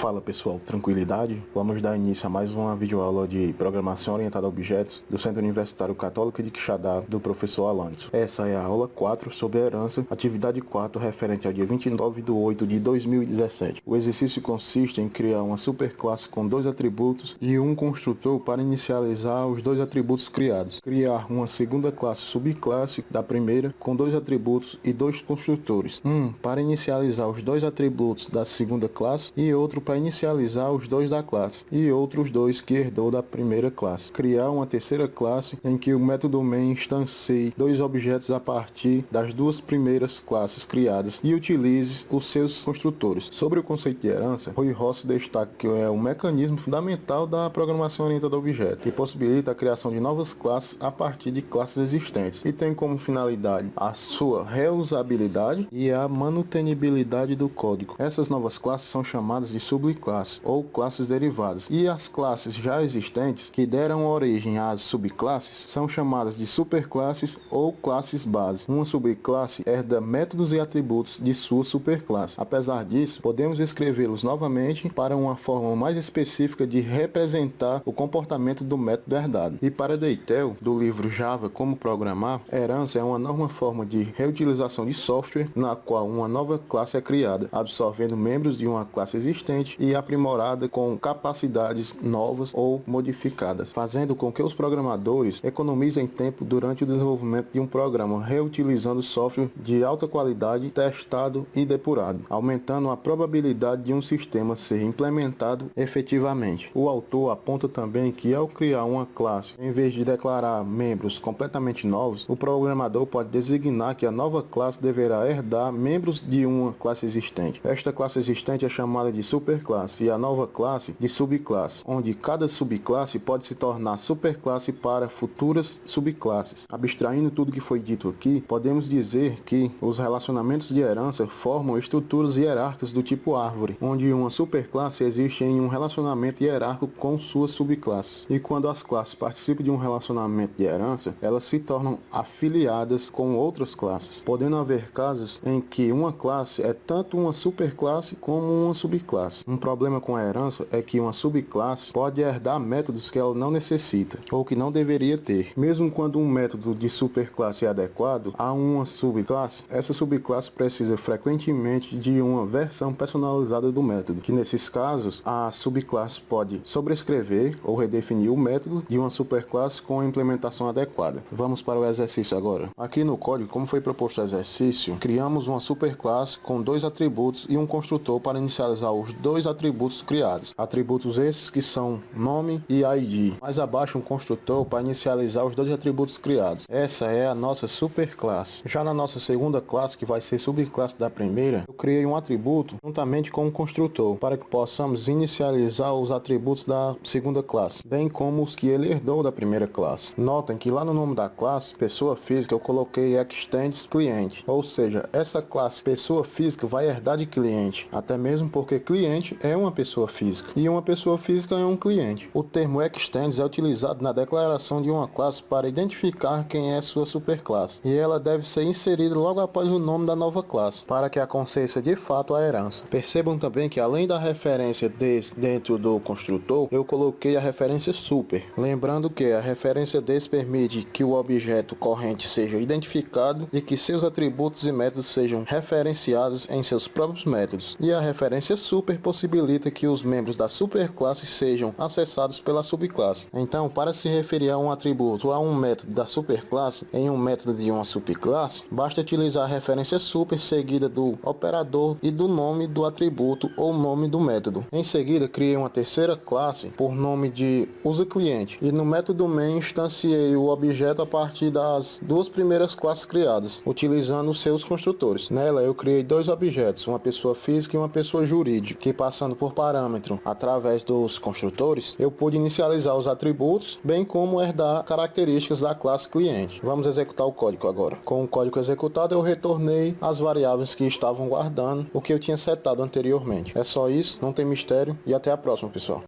Fala pessoal, tranquilidade? Vamos dar início a mais uma videoaula de programação orientada a objetos do Centro Universitário Católico de Quixadá, do professor Alanis. Essa é a aula 4 sobre a herança, atividade 4 referente ao dia 29/8/2017. O exercício consiste em criar uma superclasse com 2 atributos e um construtor para inicializar os 2 atributos criados. Criar uma segunda classe subclasse da primeira com 2 atributos e 2 construtores. Um para inicializar os 2 atributos da segunda classe e outro para inicializar os 2 da classe e outros 2 que herdou da primeira classe. Criar uma terceira classe em que o método main instancie 2 objetos a partir das 2 primeiras classes criadas e utilize os seus construtores. Sobre o conceito de herança, Rui Rossi destaca que é um mecanismo fundamental da programação orientada a objetos, que possibilita a criação de novas classes a partir de classes existentes e tem como finalidade a sua reusabilidade e a manutenibilidade do código. Essas novas classes são chamadas de subclasses ou classes derivadas, e as classes já existentes que deram origem às subclasses são chamadas de superclasses ou classes base. Uma subclasse herda métodos e atributos de sua superclasse. Apesar disso, podemos escrevê-los novamente para uma forma mais específica de representar o comportamento do método herdado. E para Deitel, do livro Java Como Programar, herança é uma nova forma de reutilização de software na qual uma nova classe é criada, absorvendo membros de uma classe existente e aprimorada com capacidades novas ou modificadas, fazendo com que os programadores economizem tempo durante o desenvolvimento de um programa, reutilizando software de alta qualidade, testado e depurado, aumentando a probabilidade de um sistema ser implementado efetivamente. O autor aponta também que ao criar uma classe, em vez de declarar membros completamente novos, o programador pode designar que a nova classe deverá herdar membros de uma classe existente. Esta classe existente é chamada de superclasse e a nova classe de subclasse, onde cada subclasse pode se tornar superclasse para futuras subclasses. Abstraindo tudo que foi dito aqui, podemos dizer que os relacionamentos de herança formam estruturas hierárquicas do tipo árvore, onde uma superclasse existe em um relacionamento hierárquico com suas subclasses, e quando as classes participam de um relacionamento de herança, elas se tornam afiliadas com outras classes, podendo haver casos em que uma classe é tanto uma superclasse como uma subclasse. Um problema com a herança é que uma subclasse pode herdar métodos que ela não necessita, ou que não deveria ter. Mesmo quando um método de superclasse é adequado a uma subclasse, essa subclasse precisa frequentemente de uma versão personalizada do método, que nesses casos a subclasse pode sobrescrever ou redefinir o método de uma superclasse com a implementação adequada. Vamos para o exercício agora. Aqui no código, como foi proposto o exercício, criamos uma superclasse com 2 atributos e um construtor para inicializar os 2 atributos criados. Atributos esses que são nome e ID. Mais abaixo um construtor para inicializar os 2 atributos criados. Essa é a nossa superclasse. Já na nossa segunda classe, que vai ser subclasse da primeira, eu criei um atributo juntamente com um construtor para que possamos inicializar os atributos da segunda classe, bem como os que ele herdou da primeira classe. Notem que lá no nome da classe, pessoa física, eu coloquei extends cliente, ou seja, essa classe pessoa física vai herdar de cliente, até mesmo porque cliente é uma pessoa física e uma pessoa física é um cliente. O termo extends é utilizado na declaração de uma classe para identificar quem é sua superclasse, e ela deve ser inserida logo após o nome da nova classe, para que aconteça de fato a herança. Percebam também que além da referência des dentro do construtor, eu coloquei a referência super, lembrando que a referência des permite que o objeto corrente seja identificado e que seus atributos e métodos sejam referenciados em seus próprios métodos, e a referência super possibilita que os membros da superclasse sejam acessados pela subclasse. Então, para se referir a um atributo ou a um método da superclasse em um método de uma subclasse, basta utilizar a referência super seguida do operador e do nome do atributo ou nome do método. Em seguida, criei uma terceira classe por nome de usuCliente e no método main instanciei o objeto a partir das 2 primeiras classes criadas, utilizando seus construtores. Nela, eu criei 2 objetos, uma pessoa física e uma pessoa jurídica, que passando por parâmetro através dos construtores, eu pude inicializar os atributos, bem como herdar características da classe cliente. Vamos executar o código agora. Com o código executado, eu retornei as variáveis que estavam guardando o que eu tinha setado anteriormente. É só isso, não tem mistério, e até a próxima, pessoal.